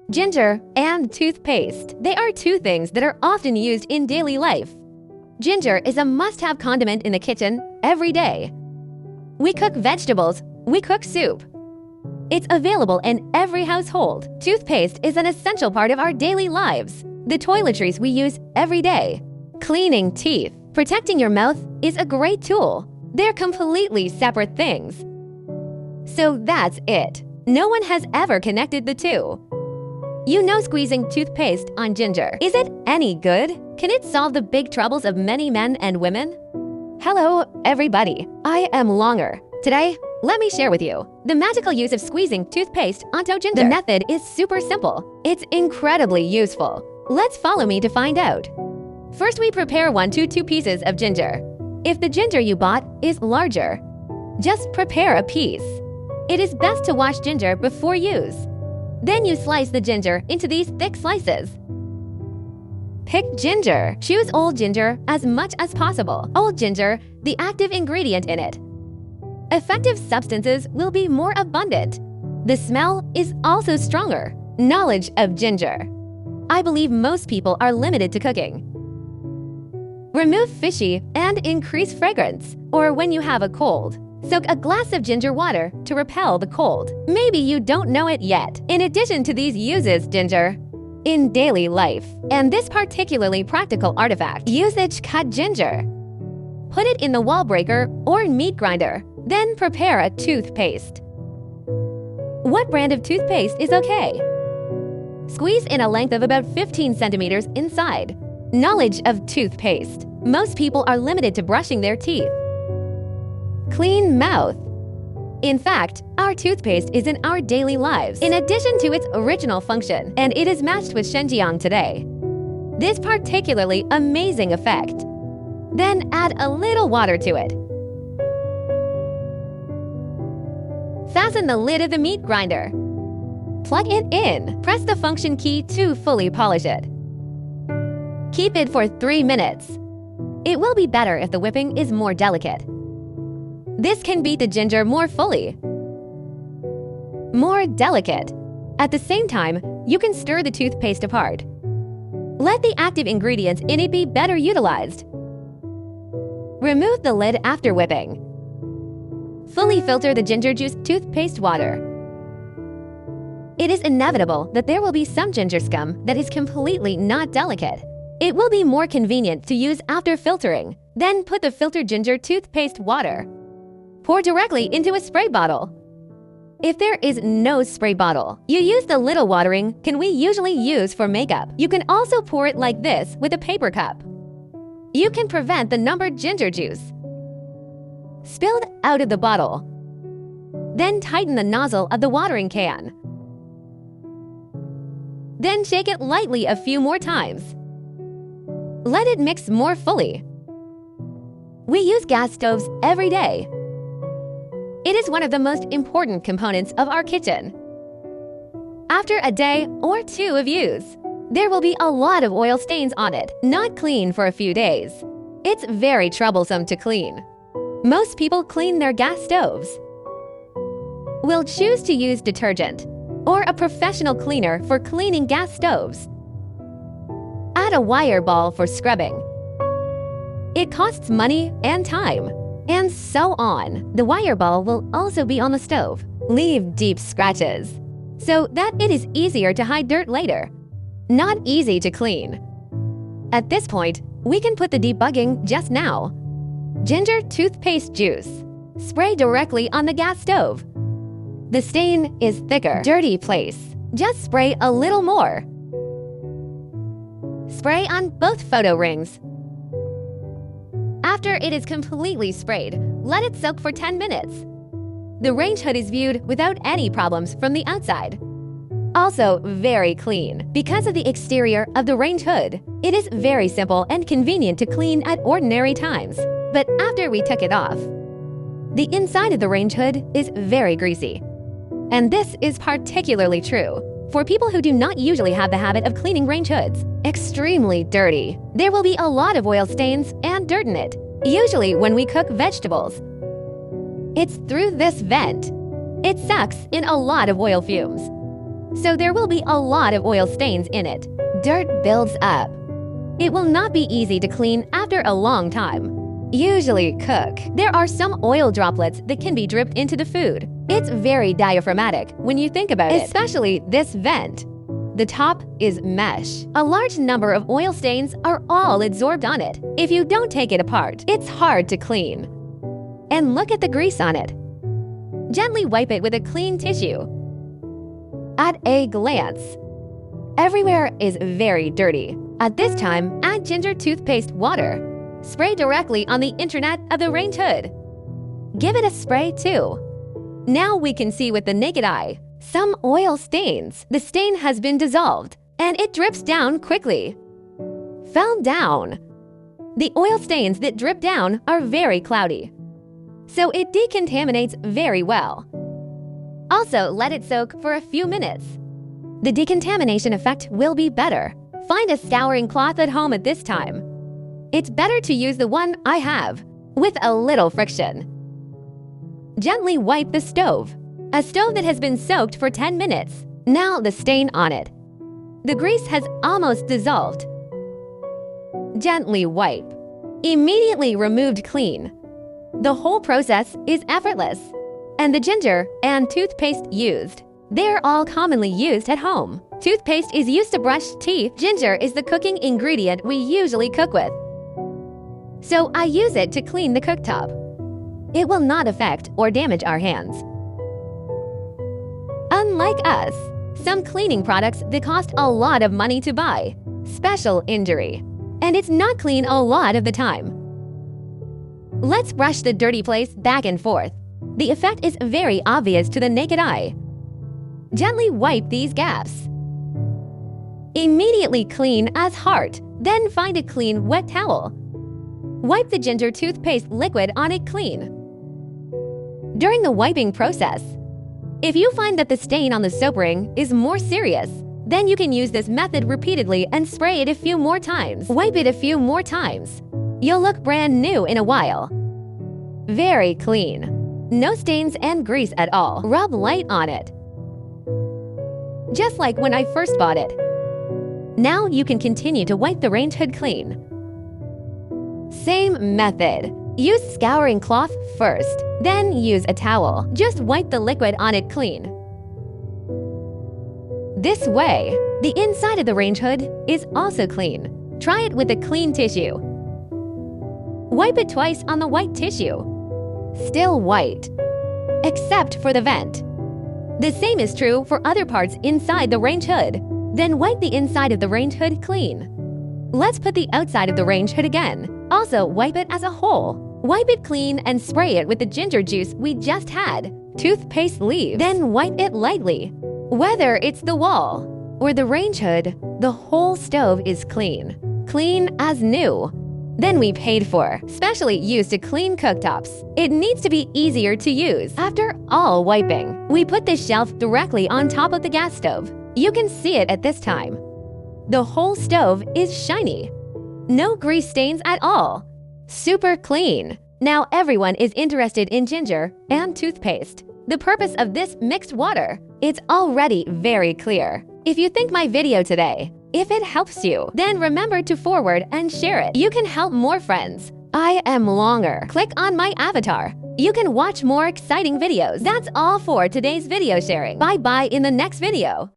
Ginger and toothpaste. They are two things that are often used in daily life. Ginger is a must-have condiment in the kitchen every day. We cook vegetables, we cook soup. It's available in every household. Toothpaste is an essential part of our daily lives. The toiletries we use every day. Cleaning teeth, protecting your mouth is a great tool. They're completely separate things. So that's it. No one has ever connected the two. You know squeezing toothpaste on ginger. Is it any good? Can it solve the big troubles of many men and women? Hello, everybody. I am Longer. Today, let me share with you the magical use of squeezing toothpaste onto ginger. The method is super simple. It's incredibly useful. Let's follow me to find out. First, we prepare 1 to 2 pieces of ginger. If the ginger you bought is larger, just prepare a piece. It is best to wash ginger before use. Then you slice the ginger into these thick slices. Pick ginger. Choose old ginger as much as possible. Old ginger, the active ingredient in it. Effective substances will be more abundant. The smell is also stronger. Knowledge of ginger. I believe most people are limited to cooking. Remove fishy and increase fragrance. Or when you have a cold, soak a glass of ginger water to repel the cold. Maybe you don't know it yet. In addition to these uses, ginger in daily life, and this particularly practical artifact, usage cut ginger. Put it in the wall breaker or meat grinder. Then prepare a toothpaste. What brand of toothpaste is okay? Squeeze in a length of about 15 centimeters inside. Knowledge of toothpaste. Most people are limited to brushing their teeth. Clean mouth. In fact, our toothpaste is in our daily lives, in addition to its original function, and it is matched with Shenjiang today. This particularly amazing effect. Then add a little water to it. Fasten the lid of the meat grinder. Plug it in. Press the function key to fully polish it. Keep it for 3 minutes. It will be better if the whipping is more delicate. This can beat the ginger more fully. More delicate. At the same time, you can stir the toothpaste apart. Let the active ingredients in it be better utilized. Remove the lid after whipping. Fully filter the ginger juice toothpaste water. It is inevitable that there will be some ginger scum that is completely not delicate. It will be more convenient to use after filtering. Then put the filtered ginger toothpaste water. Pour directly into a spray bottle. If there is no spray bottle, you use the little watering can we usually use for makeup. You can also pour it like this with a paper cup. You can prevent the numbered ginger juice spilled out of the bottle. Then tighten the nozzle of the watering can. Then shake it lightly a few more times. Let it mix more fully. We use gas stoves every day. It is one of the most important components of our kitchen. After a day or 2 of use, there will be a lot of oil stains on it, not clean for a few days. It's very troublesome to clean. Most people clean their gas stoves. We'll choose to use detergent or a professional cleaner for cleaning gas stoves. Add a wire ball for scrubbing. It costs money and time. And so on. The wire ball will also be on the stove. Leave deep scratches so that it is easier to hide dirt later. Not easy to clean. At this point, we can put the debugging just now. Ginger toothpaste juice. Spray directly on the gas stove. The stain is thicker. Dirty place. Just spray a little more. Spray on both photo rings. After it is completely sprayed, let it soak for 10 minutes. The range hood is viewed without any problems from the outside. Also very clean. Because of the exterior of the range hood, it is very simple and convenient to clean at ordinary times. But after we took it off, the inside of the range hood is very greasy. And this is particularly true for people who do not usually have the habit of cleaning range hoods. Extremely dirty. There will be a lot of oil stains and dirt in it, usually when we cook vegetables. It's through this vent. It sucks in a lot of oil fumes. so there will be a lot of oil stains in it. Dirt builds up. It will not be easy to clean after a long time. Usually cook. There are some oil droplets that can be dripped into the food. It's very diaphragmatic when you think about it, especially this vent. The top is mesh. A large number of oil stains are all absorbed on it. If you don't take it apart, it's hard to clean. And look at the grease on it. Gently wipe it with a clean tissue. At a glance, everywhere is very dirty. At this time, add ginger toothpaste water. Spray directly on the internet of the range hood. Give it a spray too. Now we can see with the naked eye some oil stains. The stain has been dissolved and it drips down quickly. Fell down. The oil stains that drip down are very cloudy, so it decontaminates very well. Also, let it soak for a few minutes. The decontamination effect will be better. Find a scouring cloth at home at this time. It's better to use the one I have, with a little friction. Gently wipe the stove. A stove that has been soaked for 10 minutes. Now the stain on it. The grease has almost dissolved. Gently wipe. Immediately removed clean. The whole process is effortless. And the ginger and toothpaste used. They're all commonly used at home. Toothpaste is used to brush teeth. Ginger is the cooking ingredient we usually cook with, so I use it to clean the cooktop. It will not affect or damage our hands. Unlike us, some cleaning products that cost a lot of money to buy, special injury, and it's not clean a lot of the time. Let's brush the dirty place back and forth. The effect is very obvious to the naked eye. Gently wipe these gaps. Immediately clean as hard, then find a clean wet towel. Wipe the ginger toothpaste liquid on it clean. During the wiping process, if you find that the stain on the soap ring is more serious, then you can use this method repeatedly and spray it a few more times. Wipe it a few more times. You'll look brand new in a while. Very clean. No stains and grease at all. Rub light on it, just like when I first bought it. Now you can continue to wipe the range hood clean. Same method. Use scouring cloth first, then use a towel. Just wipe the liquid on it clean. This way, the inside of the range hood is also clean. Try it with a clean tissue. Wipe it twice on the white tissue. Still white, except for the vent. The same is true for other parts inside the range hood. Then wipe the inside of the range hood clean. Let's put the outside of the range hood again. Also, wipe it as a whole. Wipe it clean and spray it with the ginger juice we just had. Toothpaste leaves. Then wipe it lightly. Whether it's the wall or the range hood, the whole stove is clean. Clean as new. Then we paid for, specially used to clean cooktops. It needs to be easier to use. After all wiping, we put this shelf directly on top of the gas stove. You can see it at this time. The whole stove is shiny. No grease stains at all. Super clean. Now everyone is interested in ginger and toothpaste. The purpose of this mixed water. It's already very clear. If you think my video today, if it helps you, then remember to forward and share it. You can help more friends. I am Longer. Click on my avatar. You can watch more exciting videos. That's all for today's video sharing. Bye-bye in the next video.